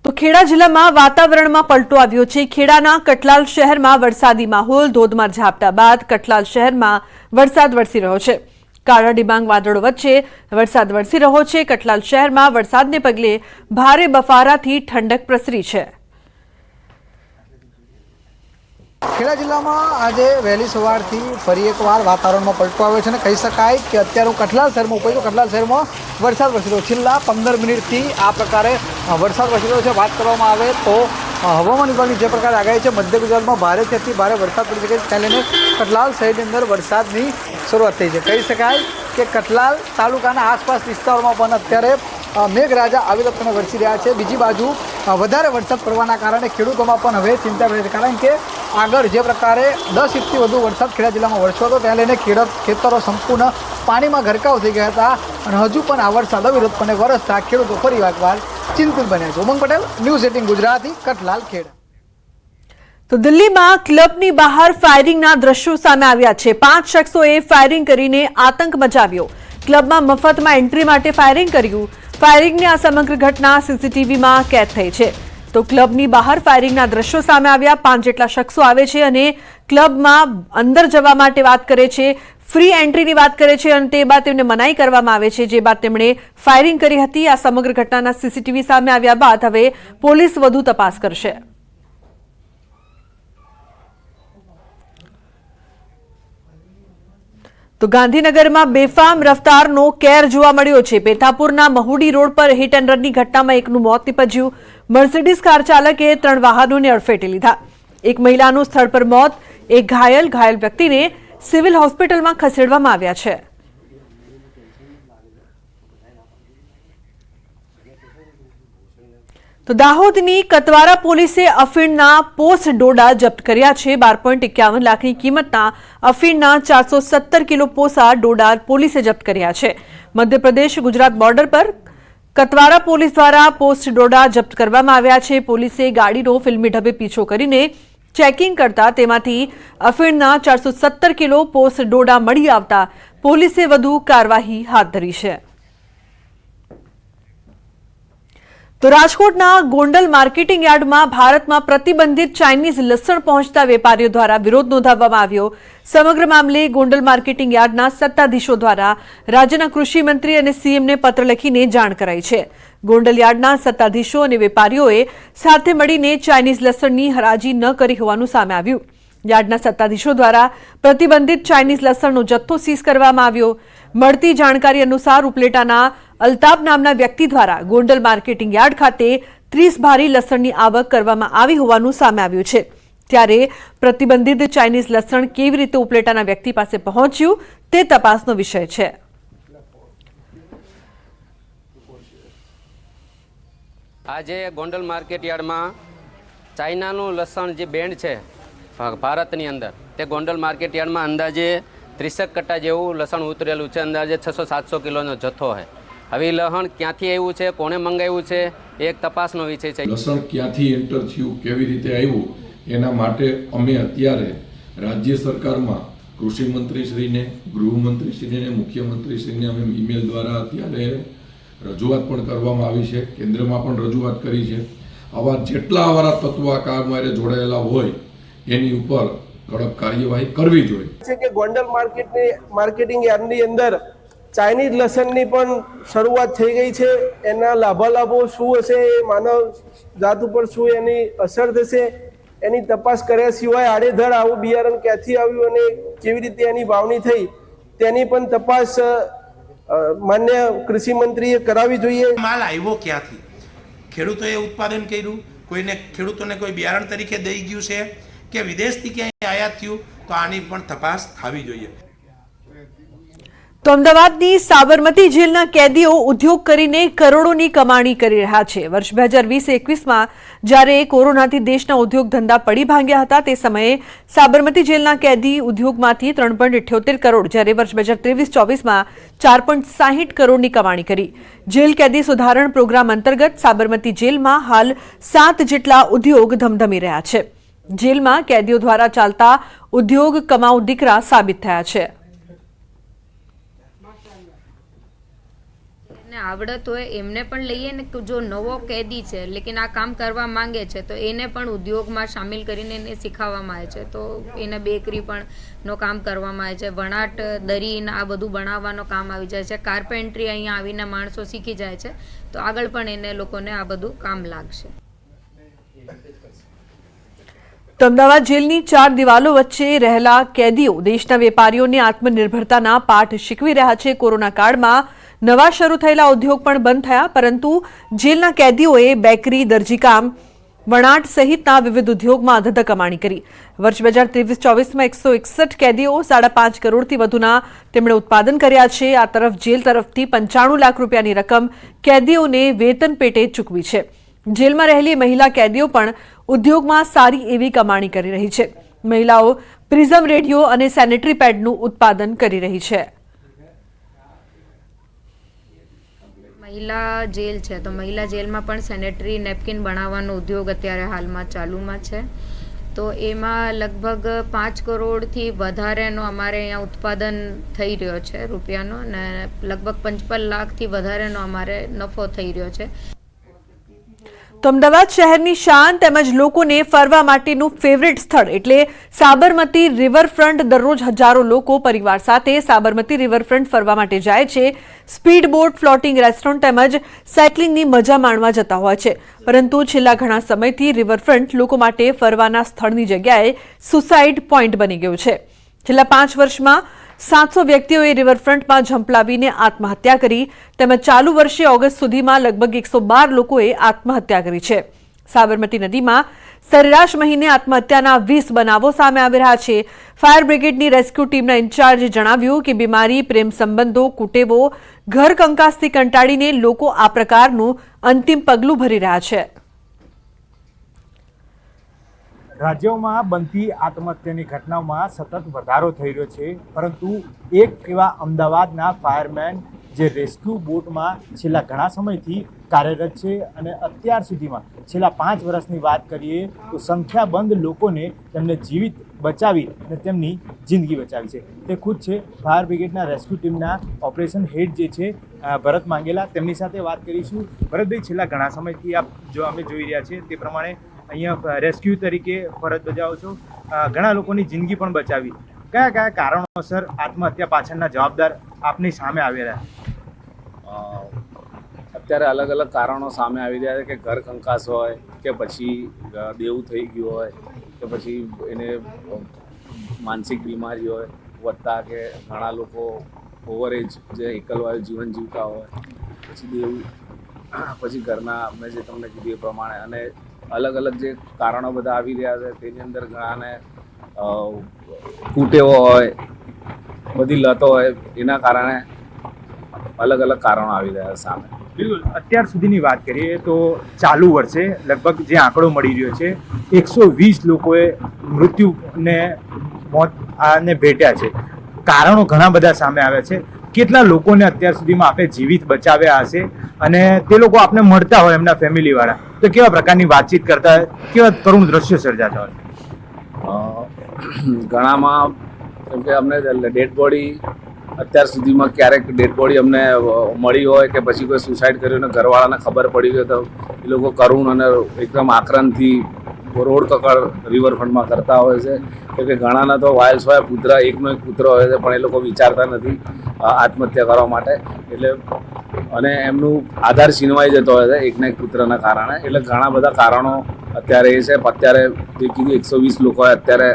તો ખેડા જિલ્લામાં વાતાવરણમાં પલટો આવ્યો છે। ખેડાના કટલાલ શહેરમાં વરસાદી માહોલ, ધોધમાર ઝાપટા બાદ કટલાલ શહેરમાં વરસાદ વરસી રહ્યો છે। કાળા ડિબાંગ વાદળો વચ્ચે વરસાદ વરસી રહ્યો છે। કટલાલ શહેરમાં વરસાદને પગલે ભારે બફારાથી ઠંડક પ્રસરી છે। ખેડા જિલ્લામાં આજે વહેલી સવારથી ફરી એકવાર વાતાવરણમાં પલટો આવ્યો છે અને કહી શકાય કે અત્યારે હું કટલાલ શહેરમાં ઉપડ્યો છું। કટલાલ શહેરમાં વરસાદ વરસી રહ્યો છે। છેલ્લા 15 મિનિટથી આ પ્રકારે વરસાદ વરસી રહ્યો છે। વાત કરવામાં આવે તો હવામાન વિભાગની જે પ્રકારે આગાહી છે, મધ્ય ગુજરાતમાં ભારેથી અતિ ભારે વરસાદ પડી શકે છે। તેને લઈને કટલાલ શહેરની અંદર વરસાદની શરૂઆત થઈ છે। કહી શકાય કે કટલાલ તાલુકાના આસપાસ વિસ્તારોમાં પણ અત્યારે મેઘરાજા આવી રકમે વરસી રહ્યા છે। બીજી બાજુ વધારે વરસાદ પડવાના કારણે ખેડૂતોમાં પણ હવે ચિંતા રહે છે, કારણ કે આગળ જે પ્રકારે 10 ઇંચથી વધુ વરસાદ ખેડા જિલ્લામાં વરસ્યો હતો, તેને લઈને ખેતરો સંપૂર્ણ પાણીમાં ગરકાવ થઈ ગયા હતા અને હજુ પણ આ વરસાદ અવિરતપણે વરસતા ખેડૂતો ફરી એકવાર ચિંતિત બન્યા છે। ઉમંગ પટેલ, ન્યૂઝ 18 ગુજરાતી, કટલાલ, ખેડા। તો દિલ્હીમાં ક્લબની બહાર ફાયરિંગના દ્રશ્યો સામે આવ્યા છે। 5 શખ્સોએ ફાયરિંગ કરીને આતંક મચાવ્યો। ક્લબમાં મફતમાં એન્ટ્રી માટે ફાયરિંગ કર્યું। ફાયરિંગની આ સમગ્ર ઘટના સીસીટીવીમાં કેદ થઈ છે। તો ક્લબની બહાર ફાયરિંગના દ્રશ્યો સામે આવ્યા। 5 જેટલા શખ્સો આવે છે અને ક્લબમાં અંદર જવા માટે વાત કરે છે, ફ્રી એન્ટ્રીની વાત કરે છે અને તે બાદ તેમને મનાઈ કરવામાં આવે છે, જે બાદ તેમણે ફાયરિંગ કરી હતી। આ સમગ્ર ઘટનાના સીસીટીવી સામે આવ્યા બાદ હવે પોલીસ વધુ તપાસ કરશે। તો ગાંધીનગરમાં બેફામ રફતારનો કેર જોવા મળ્યો છે। પેથાપુરના મહુડી રોડ પર હિટ એન્ડ રનની ઘટનામાં એકનું મોત નીપજ્યું। મર્સિડીઝ કાર ચાલકે 3 વાહનોને અડફેટે લીધા। એક મહિલાનું સ્થળ પર મોત, એક ઘાયલ વ્યક્તિને સિવિલ હોસ્પિટલમાં ખસેડવામાં આવ્યા છે। તો દાહોદની કતવારા પોલીસે અફીણના પોસ્ટ ડોડા જપ્ત કર્યા છે। 12.51 લાખની કિંમતના અફીણના 417 કિલો પોસા ડોડા પોલીસે જપ્ત કર્યા છે। મધ્યપ્રદેશ ગુજરાત બોર્ડર પર કતવારા પોલીસ દ્વારા પોસ્ટ ડોડા જપ્ત કરવામાં આવ્યા છે। પોલીસે ગાડીનો ફિલ્મી ઢબે પીછો કરીને ચેકિંગ કરતા તેમાંથી અફીણના 417 કિલો પોસ્ટ ડોડા મળી આવતા પોલીસે વધુ કાર્યવાહી હાથ ધરી છે। તો રાજકોટના ગોંડલ માર્કેટિંગ યાર્ડમાં ભારતમાં પ્રતિબંધિત ચાઇનીઝ લસણ પહોંચતા વેપારીઓ દ્વારા વિરોધ નોંધાવવામાં આવ્યો। સમગ્ર મામલે ગોંડલ માર્કેટિંગ યાર્ડના સત્તાધીશો દ્વારા રાજ્યના કૃષિ મંત્રી અને સીએમને પત્ર લખીને જાણ કરાઈ છે। ગોંડલ યાર્ડના સત્તાધીશો અને વેપારીઓએ સાથે મળીને ચાઇનીઝ લસણની હરાજી ન કરી હોવાનું સામે આવ્યું। યાર્ડના સત્તાધીશો દ્વારા પ્રતિબંધિત ચાઇનીઝ લસણનો જથ્થો સીઝ કરવામાં આવ્યો। મળતી જાણકારી અનુસાર ઉપલેટાના અલ્તાફ નામના વ્યક્તિ દ્વારા ગોંડલ માર્કેટિંગ યાર્ડ ખાતે 30 ભારી લસણની આવક કરવામાં આવી હોવાનું સામે આવ્યું છે। ત્યારે પ્રતિબંધિત ચાઇનીઝ લસણ કેવી રીતે ઉપલેટાના વ્યક્તિ પાસે પહોંચ્યું તે તપાસનો વિષય છે। આજે ગોંડલ માર્કેટ યાર્ડમાં ચાઇનાનું લસણ જે બેન્ડ છે ભારતની અંદર, તે ગોંડલ માર્કેટ યાર્ડમાં અંદાજે 30 કટ્ટા જેવું લસણ ઉતરેલું છે। અંદાજે 600-700 કિલોનો જથ્થો છે। હવે લસણ ક્યાંથી આવ્યું છે, કોણે મંગાવ્યું છે, એક તપાસનો વિષય છે। લસણ ક્યાંથી એન્ટર થયું, કેવી રીતે આવ્યું, એના માટે અમે અત્યારે રાજ્ય સરકારમાં કૃષિ મંત્રીશ્રીને, ગૃહમંત્રીશ્રીને, મુખ્યમંત્રીશ્રીને અમે ઈમેલ દ્વારા અત્યારે રજૂઆત પણ કરવામાં આવી છે। કેન્દ્રમાં પણ રજૂઆત કરી છે। આવા જેટલા આવારા તત્વો આ કામમાં જોડાયેલા હોય એની ઉપર કડક કાર્યવાહી કરવી જોઈએ છે કે ગોંડલ માર્કેટિંગ યાર્ડની અંદર ચાઇનીઝ લસણની પણ શરૂઆત થઈ ગઈ છે। એના લાભાલાભો શું હશે, માનવ જાત ઉપર શું એની અસર થશે, એની તપાસ કર્યા સિવાય આડેધડ આવું બિયારણ ક્યાંથી આવ્યું અને કેવી રીતે એની વાવણી થઈ તેની પણ તપાસ માન્ય કૃષિ મંત્રીએ કરાવવી જોઈએ। માલ આવ્યો ક્યાંથી, ખેડૂતોએ ઉત્પાદન કર્યું, ખેડૂતોને કોઈ બિયારણ તરીકે દઈ ગયું છે કે વિદેશથી ક્યાંય આયાત થયું, તો આની પણ તપાસ થવી જોઈએ। તો અમદાવાદની સાબરમતી જેલના કેદીઓ ઉદ્યોગ કરીને કરોડોની કમાણી કરી રહ્યા છે। વર્ષ 2020-21માં જ્યારે કોરોનાથી દેશના ઉદ્યોગ ધંધા પડી ભાંગ્યા હતા, તે સમયે સાબરમતી જેલના કેદી ઉદ્યોગમાંથી 3.78 કરોડ, જ્યારે વર્ષ 2023-24માં 4.60 કરોડની કમાણી કરી। જેલ કેદી સુધારણ પ્રોગ્રામ અંતર્ગત સાબરમતી જેલમાં હાલ 7 જેટલા ઉદ્યોગ ધમધમી રહ્યા છે। જેલમાં કેદીઓ દ્વારા ચાલતા ઉદ્યોગ કમાઉ દીકરા સાબિત થયા છે। ને આવડત હોય એમને પણ લઈએ ને જો નવો કેદી છે લેકિન આ કામ કરવા માંગે છે તો એને પણ ઉદ્યોગમાં સામેલ કરીને એને શીખવવામાં આવે છે. તો એને બેકરી પણ નો કામ કરવામાં આવે છે, વણાટ દરી ને આ બધું બનાવવાનો કામ આવી જાય છે, કાર્પેન્ટ્રી અહીંયા આવીને માણસો શીખી જાય છે તો આગળ પણ એને લોકોને આ બધું કામ લાગશે. તો અમદાવાદ જેલની 4 દિવાલો વચ્ચે રહેલા કેદીઓ દેશના વેપારીઓને આત્મનિર્ભરતાના પાઠ શીખવી રહ્યા છે. કોરોના કાળમાં નવા શરૂ થયેલા ઉદ્યોગ પણ બંધ થયા, પરંતુ જેલના કેદીઓએ બેકરી, દરજીકામ, વણાટ સહિતના વિવિધ ઉદ્યોગમાં અધધ કમાણી કરી. વર્ષ 2023-24માં 161 કેદીઓ 5.5 કરોડથી વધુના તેમણે ઉત્પાદન કર્યા છે. આ તરફ જેલ તરફથી 95 લાખ રૂપિયાની રકમ કેદીઓને વેતન પેટે ચૂકવી છે. જેલમાં રહેલી મહિલા કેદીઓ પણ ઉદ્યોગમાં સારી એવી કમાણી કરી રહી છે. મહિલાઓ પ્રિઝમ રેડિયો અને સેનેટરી પેડનું ઉત્પાદન કરી રહી છે. મહિલા જેલ છે તો મહિલા જેલમાં પણ સેનેટરી નેપકિન બનાવવાનો ઉદ્યોગ અત્યારે હાલમાં ચાલુમાં છે. તો એમાં લગભગ 5 કરોડથી વધારેનો અમારે અહીંયા ઉત્પાદન થઈ રહ્યો છે રૂપિયાનો, અને લગભગ 55 લાખથી વધારેનો અમારે નફો થઈ રહ્યો છે. તો અમદાવાદ શહેરની શાન તેમજ લોકોને ફરવા માટેનું ફેવરેટ સ્થળ એટલે સાબરમતી રિવરફ્રન્ટ. દરરોજ હજારો લોકો પરિવાર સાથે સાબરમતી રિવરફ્રન્ટ ફરવા માટે જાય છે. સ્પીડ બોટ, ફ્લોટિંગ રેસ્ટોરન્ટ તેમજ સાયકલિંગની મજા માણવા જતા હોય છે. પરંતુ છેલ્લા ઘણા સમયથી રિવરફ્રન્ટ લોકો માટે ફરવાના સ્થળની જગ્યાએ સુસાઇડ પોઈન્ટ બની ગયું છે. છેલ્લા 5 વર્ષમાં 700 વ્યક્તિઓએ રિવરફ્રન્ટમાં ઝંપલાવીને આત્મહત્યા કરી, તેમજ ચાલુ વર્ષે ઓગસ્ટ સુધીમાં લગભગ 112 લોકોએ આત્મહત્યા કરી છે. સાબરમતી નદીમાં સરેરાશ મહિને આત્મહત્યાના 20 બનાવો સામે આવી રહ્યા છે. ફાયર બ્રિગેડની રેસ્ક્યુ ટીમના ઇન્ચાર્જે જણાવ્યું કે બીમારી, પ્રેમ સંબંધો, કુટેવો, ઘર કંકાસથી કંટાળીને લોકો આ પ્રકારનું અંતિમ પગલું ભરી રહ્યા છે. રાજ્યોમાં બનતી આત્મહત્યાની ઘટનાઓમાં સતત વધારો થઈ રહ્યો છે, પરંતુ એક એવા અમદાવાદના ફાયરમેન જે રેસ્ક્યુ બોટમાં છેલ્લા ઘણા સમયથી કાર્યરત છે અને અત્યાર સુધીમાં છેલ્લા 5 વર્ષની વાત કરીએ તો સંખ્યાબંધ લોકોને તેમને જીવિત બચાવી અને તેમની જિંદગી બચાવી છે. તે ખુદ છે ફાયર બ્રિગેડના રેસ્ક્યુ ટીમના ઓપરેશન હેડ જે છે ભરત માંગેલા. તેમની સાથે વાત કરીશું. ભરતભાઈ, છેલ્લા ઘણા સમયથી અમે જોઈ રહ્યા છીએ તે પ્રમાણે અહીંયા રેસ્ક્યુ તરીકે ફરજ બજાવો છો, ઘણા લોકોની જિંદગી પણ બચાવી. કયા કયા કારણોસર આત્મહત્યા પાછળના જવાબદાર આપની સામે આવી રહ્યા? અત્યારે અલગ અલગ કારણો સામે આવી રહ્યા છે, કે ઘર કંકાસ હોય, કે પછી દેવું થઈ ગયું હોય, કે પછી એને માનસિક બીમારી હોય વધતા, કે ઘણા લોકો ઓવરએજ જે એકલવાયું જીવન જીવતા હોય, પછી દેવું, પછી ઘરના મેં જે તમને કીધું એ પ્રમાણે, અને અલગ અલગ જે કારણો બધા આવી રહ્યા છે તેની અંદર ઘણાને કુટેવો હોય, બધી લતો હોય, એના કારણે અલગ અલગ કારણો આવી રહ્યા છે સામે. બિલકુલ. અત્યાર સુધીની વાત કરીએ તો ચાલુ વર્ષે લગભગ જે આંકડો મળી રહ્યો છે 120 લોકોએ મૃત્યુને મોત આને ભેટ્યા છે. કારણો ઘણા બધા સામે આવ્યા છે. કેટલા લોકોને અત્યાર સુધીમાં આપણે જીવિત બચાવ્યા હશે, અને તે લોકો આપને મળતા હોય એમના ફેમિલીવાળા તો કેવા પ્રકારની વાતચીત કરતા હોય, કેવા કરુણ દ્રશ્યો સર્જાતા હોય? ઘણામાં કેમ કે અમને ડેડ બોડી અત્યાર સુધીમાં ક્યારેક ડેડ બોડી અમને મળી હોય, કે પછી કોઈ સુસાઇડ કર્યું અને ઘરવાળાને ખબર પડી ગઈ તો એ લોકો કરુણ અને એકદમ આક્રંદથી રોડ કકડ રિવરફ્રન્ટમાં કરતા હોય છે. કેમ કે ઘણાના તો વાઇલ્સ હોય, એકનો એક પુત્ર હોય છે, પણ એ લોકો વિચારતા નથી આત્મહત્યા કરવા માટે, એટલે અને એમનું આધાર છીનવાઈ જતો હોય છે એકના એક પુત્રના કારણે. એટલે ઘણા બધા કારણો અત્યારે એ છે. અત્યારે જે કીધું 120 લોકોએ અત્યારે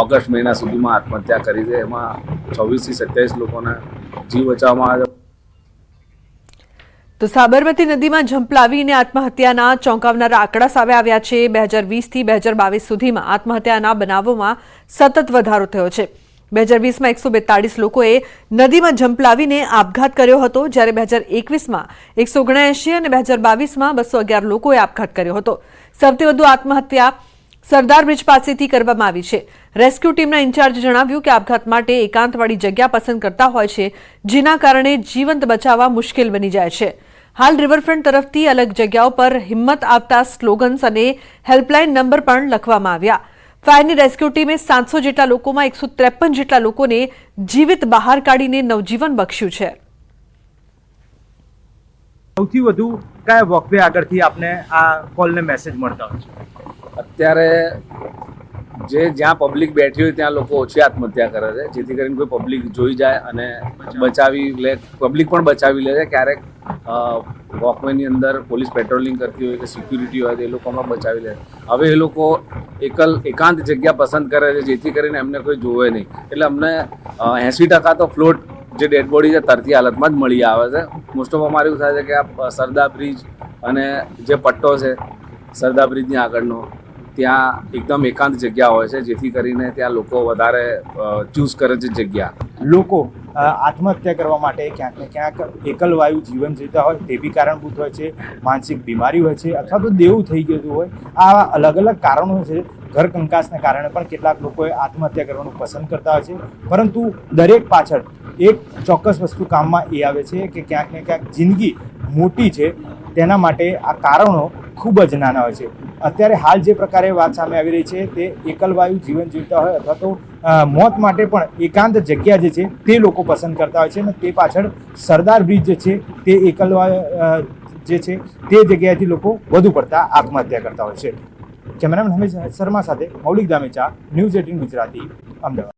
ઓગસ્ટ મહિના સુધીમાં આત્મહત્યા કરી છે, એમાં 26 થી 27 લોકોને જીવ બચાવવામાં આવે છે. તો સાબરમતી નદીમાં ઝંપલાવીને આત્મહત્યાના ચોંકાવનારા આંકડા સામે આવ્યા છે. 2020 થી 2022 સુધીમાં આત્મહત્યાના બનાવોમાં સતત વધારો થયો છે. 2020માં 142 લોકોએ નદીમાં ઝંપલાવીને આપઘાત કર્યો હતો, જ્યારે 2021માં 179 અને 2022માં 211 લોકોએ આપઘાત કર્યો હતો. સૌથી વધુ આત્મહત્યા સરદાર બ્રિજ પાસેથી કરવામાં આવી છે. રેસ્ક્યુ ટીમના ઇન્ચાર્જે જણાવ્યું કે આપઘાત માટે એકાંતવાળી જગ્યા પસંદ કરતા હોય છે, જેના કારણે જીવંત બચાવવા મુશ્કેલ બની જાય છે. હાલ રિવરફ્રન્ટ તરફથી અલગ જગ્યાઓ પર હિંમત આપતા સ્લોગન્સ અને હેલ્પલાઇન નંબર પણ લખવામાં આવ્યા. ફાયરની રેસ્ક્યુ ટીમે 700 જેટલા લોકોમાં 153 જેટલા લોકોને જીવિત બહાર કાઢીને નવજીવન બક્ષ્યું છે. સૌથી વધુ કયા વોકવે આગળથી આપને આ કોલને મેસેજ મળતા હોય છે? અત્યારે જ્યાં પબ્લિક બેઠી હોય ત્યાં લોકો ઓછી આત્મહત્યા કરે છે, જેથી કરીને કોઈ પબ્લિક જોઈ જાય અને બચાવી લે, પબ્લિક પણ બચાવી લે છે. ક્યારેક વોકવેની અંદર પોલીસ પેટ્રોલિંગ કરતી હોય કે સિક્યુરિટી હોય તો એ લોકોમાં બચાવી લે. હવે એ લોકો એકાંત જગ્યા પસંદ કરે છે, જેથી કરીને એમને કોઈ જોવે નહીં. એટલે અમને 80% તો ફ્લોટ જે ડેડ બોડી છે તરતી હાલતમાં જ મળી આવે છે. મોસ્ટ ઓફ અમારે એવું થાય છે કે આ સરદાર બ્રિજ અને જે પટ્ટો છે સરદાર બ્રિજની આગળનો, ત્યાં એકદમ એકાંત જગ્યા હોય છે, જેથી કરીને ત્યાં લોકો વધારે ચૂઝ કરે છે જગ્યા. લોકો આત્મહત્યા કરવા માટે ક્યાંક ને ક્યાંક એકલવાયુ જીવન જીવતા હોય તે બી કારણભૂત હોય છે, માનસિક બીમારી હોય છે, અથવા તો દેવું થઈ ગયું હોય. આ અલગ અલગ કારણો છે. ઘર કંકાસને કારણે પણ કેટલાક લોકોએ આત્મહત્યા કરવાનું પસંદ કરતા હોય છે. પરંતુ દરેક પાછળ એક ચોક્કસ વસ્તુ કામમાં એ આવે છે કે ક્યાંક ને ક્યાંક જિંદગી મોટી છે, તેના માટે આ કારણો ખૂબ જ નાના હોય છે. અત્યારે હાલ જે પ્રકારે વાત સામે આવી રહી છે તે એકલવાયુ જીવન જીવતા હોય અથવા તો મોત માટે પણ એકાંત જગ્યા જે છે તે લોકો પસંદ કરતા હોય છે, અને તે પાછળ સરદાર બ્રિજ જે છે તે એકલવાયુ જે છે તે જગ્યાએથી લોકો વધુ પડતા આત્મહત્યા કરતા હોય છે. કેમેરામેન હમીશ શર્મા સાથે મૌલિક દામેચા, ન્યૂઝ 18 ગુજરાતી, અમદાવાદ.